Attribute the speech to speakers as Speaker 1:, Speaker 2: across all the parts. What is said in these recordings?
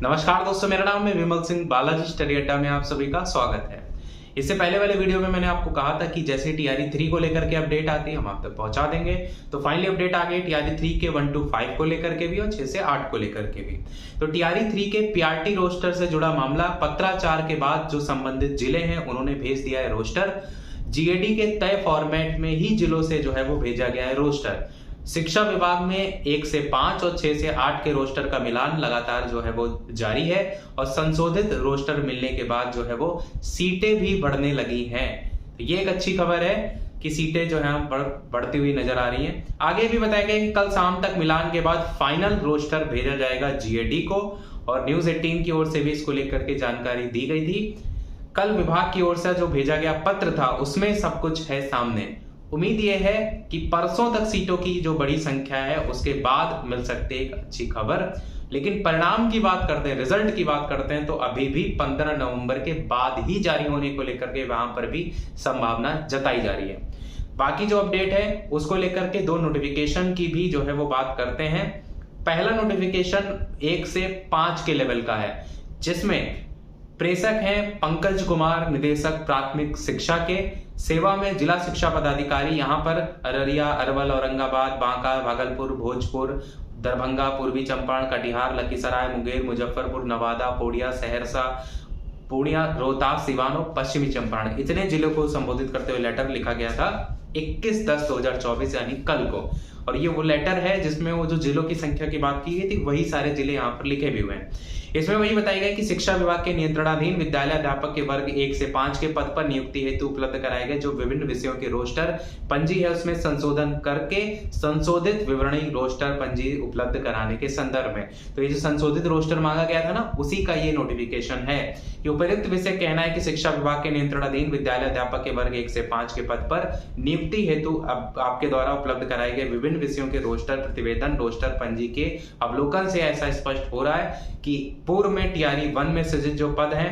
Speaker 1: नमस्कार दोस्तों, मेरा नाम है विमल सिंह। बालाजी स्टडी अड्डा में आप सभी का स्वागत है। इससे पहले वाले वीडियो में मैंने आपको कहा था कि जैसे टीआरई 3 को लेकर के अपडेट आती है हम आप तक पहुंचा देंगे। तो फाइनली अपडेट आ गई टीआरई 3 के 1 to 5 को लेकर के भी और 6 से 8 को लेकर के भी। तो टीआरई 3 के पीआरटी रोस्टर से जुड़ा मामला पत्राचार के बाद जो संबंधित जिले हैं उन्होंने भेज दिया है रोस्टर। जीएडी के तय फॉर्मेट में ही जिलों से जो है वो भेजा गया है रोस्टर। शिक्षा विभाग में 1 से 5 और 6 से 8 के रोस्टर का मिलान लगातार जो है वो जारी है और संशोधित रोस्टर मिलने के बाद जो है वो सीटें भी बढ़ने लगी हैं। तो ये एक अच्छी खबर है कि सीटें जो है बढ़ती हुई नजर आ रही हैं। आगे भी बताया गया कि कल शाम तक मिलान के बाद फाइनल रोस्टर भेजा जाएगा जीएडी को और न्यूज 18 की ओर से भी इसको लेकर के जानकारी दी गई थी। कल विभाग की ओर से जो भेजा गया पत्र था उसमें सब कुछ है सामने। उम्मीद यह है कि परसों तक सीटों की जो बड़ी संख्या है उसके बाद मिल सकती है एक अच्छी खबर। लेकिन परिणाम की बात करते हैं, रिजल्ट की बात करते हैं तो अभी भी 15 नवंबर के बाद ही जारी होने को लेकर के वहां पर भी संभावना जताई जा रही है। बाकी जो अपडेट है उसको लेकर के 2 नोटिफिकेशन की भी जो है वो बात करते हैं। पहला नोटिफिकेशन 1 से 5 के लेवल का है, जिसमें प्रेषक हैं पंकज कुमार, निदेशक प्राथमिक शिक्षा के। सेवा में जिला शिक्षा पदाधिकारी यहाँ पर अररिया, अरवल, औरंगाबाद, बांका, भागलपुर, भोजपुर, दरभंगा, पूर्वी चंपारण, कटिहार, लखीसराय, मुंगेर, मुजफ्फरपुर, नवादा, पूर्णिया, सहरसा, पूर्णिया, रोहतास, सिवान और पश्चिमी चंपारण, इतने जिलों को संबोधित करते हुए लेटर लिखा गया था 21/10/2024 यानी कल को। और ये वो लेटर है जिसमें वो जो जिलों की संख्या की बात की गई थी वही सारे जिले यहाँ पर लिखे भी हुए हैं। इसमें वही बताया गया कि शिक्षा विभाग के नियंत्रणाधीन विद्यालय अध्यापक के वर्ग 1 से 5 के पद पर नियुक्ति हेतु उपलब्ध कराए गए जो विभिन्न विषयों के रोस्टर पंजी है उसमें संशोधन करके संशोधित विवरणी रोस्टर पंजी उपलब्ध कराने के संदर्भ में। तो ये जो संशोधित रोस्टर मांगा गया था ना, उसी का ये नोटिफिकेशन है कि उपयुक्त विषय कहना है कि शिक्षा विभाग के नियंत्रणाधीन विद्यालय अध्यापक के वर्ग 1 से 5 के पद पर नियुक्ति हेतु आपके द्वारा उपलब्ध कराए गए विभिन्न विषयों के रोस्टर प्रतिवेदन रोस्टर पंजी के अवलोकन से ऐसा स्पष्ट हो रहा है कि पूर्व में टीआरई 1 में सृजित जो पद हैं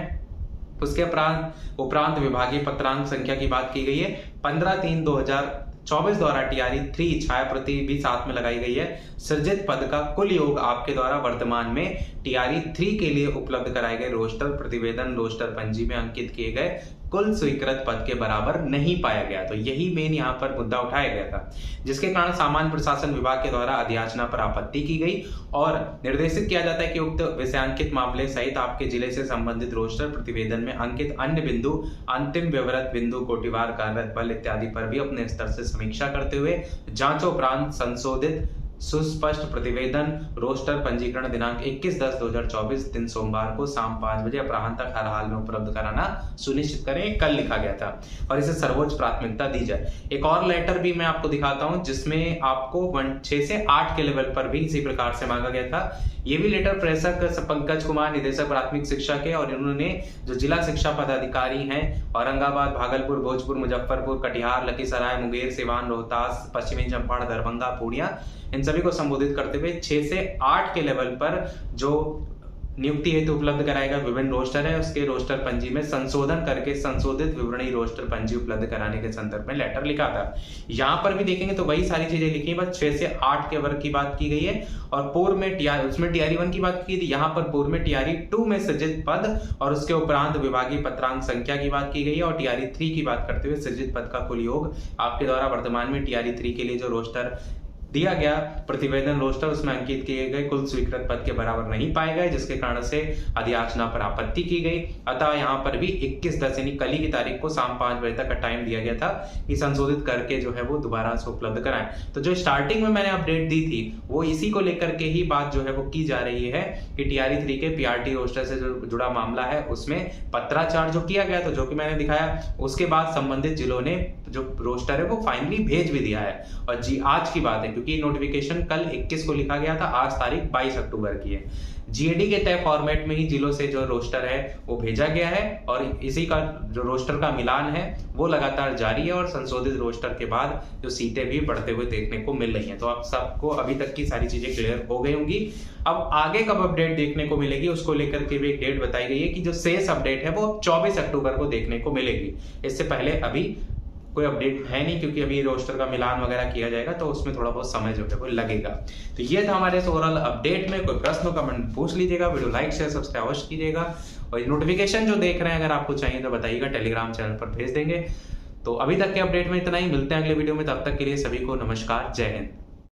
Speaker 1: उसके उपरांत विभागीय पत्रांक संख्या की बात की गई है। 15/3/2024 द्वारा टीआरई 3 छायाप्रति भी साथ में लगाई गई है। सृजित पद का कुल योग आपके द्वारा वर्तमान में टीआरई 3 के लिए उपलब्ध कराए गए रोस्टर प्रतिवेदन रोस्टर पंजी में अंकित किए गए कुल स्वीकृत पद के बराबर नहीं पाया गया। तो यही मेन यहाँ पर मुद्दा उठाया गया था, जिसके कारण सामान्य प्रशासन विभाग के द्वारा अधियाचना पर आपत्ति की गई और निर्देशित किया जाता है कि उक्त विषयांकित मामले सहित आपके जिले से संबंधित रोस्टर प्रतिवेदन में अंकित अन्य बिंदु अंतिम विवरत बिंदु कोटिवार कार्यरत बल इत्यादि पर भी अपने स्तर से समीक्षा करते हुए जांचोपरांत संशोधित सुस्पष्ट प्रतिवेदन रोस्टर पंजीकरण दिनांक 21/10/2024 दिन सोमवार को शाम 5 बजे अपराह्न तक हर हाल में उपलब्ध कराना सुनिश्चित करें। कल लिखा गया था और इसे सर्वोच्च प्राथमिकता दी जाए। एक और लेटर भी मैं आपको दिखाता हूं जिसमें आपको 6 से 8 के लेवल पर भी इसी प्रकार से मांगा गया था। ये भी लेटर प्रेषक पंकज कुमार, निदेशक प्राथमिक शिक्षा के, और इन्होंने जो जिला शिक्षा पदाधिकारी हैं औरंगाबाद, भागलपुर, भोजपुर, मुजफ्फरपुर, कटिहार, लखीसराय, मुंगेर, सिवान, रोहतास, पश्चिमी चंपारण, दरभंगा, पूर्णिया, इन सभी को संबोधित करते हुए 6 से 8 के लेवल पर जो नियुक्ति हेतु उपलब्ध कराएगा विभिन्न रोस्टर है उसके रोस्टर पंजी में संशोधन करके संशोधित विवरणी रोस्टर पंजी उपलब्ध कराने के संदर्भ में लेटर लिखा था। यहाँ पर भी देखेंगे तो वही सारी चीजें लिखी, बस 6 से 8 के वर्ग की बात की गई है और पूर्व में उसमें टीआरई 1 की बात की थी, यहाँ पर पूर्व में टीआरई 2 में सृजित पद और उसके उपरांत विभागीय पत्रांक संख्या की बात की गई है और टीआरई 3 की बात करते हुए सृजित पद का कुल योग आपके द्वारा वर्तमान में टीआरई 3 के लिए जो रोस्टर दिया गया प्रतिवेदन रोस्टर उसमें अंकित किए गए कुल स्वीकृत पद के बराबर नहीं पाए गए, जिसके कारण से अधियाचना पर आपत्ति की गई। अतः यहाँ पर भी 21/10 यानी कल ही की तारीख को शाम 5 बजे तक का टाइम दिया गया था कि संशोधित करके जो है वो दोबारा से उपलब्ध कराएं। तो जो स्टार्टिंग में मैंने अपडेट दी थी वो इसी को लेकर के ही बात जो है वो की जा रही है कि टीआरई 3 के पीआरटी रोस्टर से जो जुड़ा मामला है उसमें पत्राचार जो किया गया था जो कि मैंने दिखाया, उसके बाद संबंधित जिलों ने जो रोस्टर है वो फाइनली भेज भी दिया है। और जी आज की बात है क्योंकि नोटिफिकेशन कल 21 को लिखा गया था, आज तारीख 22 अक्टूबर की है। जीएडी के तय फॉर्मेट में ही जिलों से जो रोस्टर है वो भेजा गया है और इसी का जो रोस्टर का मिलान है वो लगातार जारी है और संशोधित रोस्टर के बाद जो सीटें भी बढ़ते हुए देखने को मिल रही हैं। तो आप सबको अभी तक की सारी चीजें क्लियर हो गई होंगी। अब आगे कब अपडेट देखने को मिलेगी उसको लेकर के भी एक डेट बताई गई है कि जो शेष अपडेट है वो 24 अक्टूबर को देखने को मिलेगी। इससे पहले अभी कोई अपडेट है नहीं, क्योंकि अभी रोस्टर का मिलान वगैरह किया जाएगा, तो उसमें थोड़ा बहुत समय जो है वो लगेगा। तो ये था हमारे ओवरऑल अपडेट में। कोई प्रश्न कमेंट पूछ लीजिएगा, वीडियो लाइक शेयर सब्सक्राइब अवश्य कीजिएगा, और नोटिफिकेशन जो देख रहे हैं अगर आपको चाहिए तो बताइएगा, टेलीग्राम चैनल पर भेज देंगे। तो अभी तक के अपडेट में इतना ही, मिलते हैं अगले वीडियो में, तब तक के लिए सभी को नमस्कार, जय हिंद।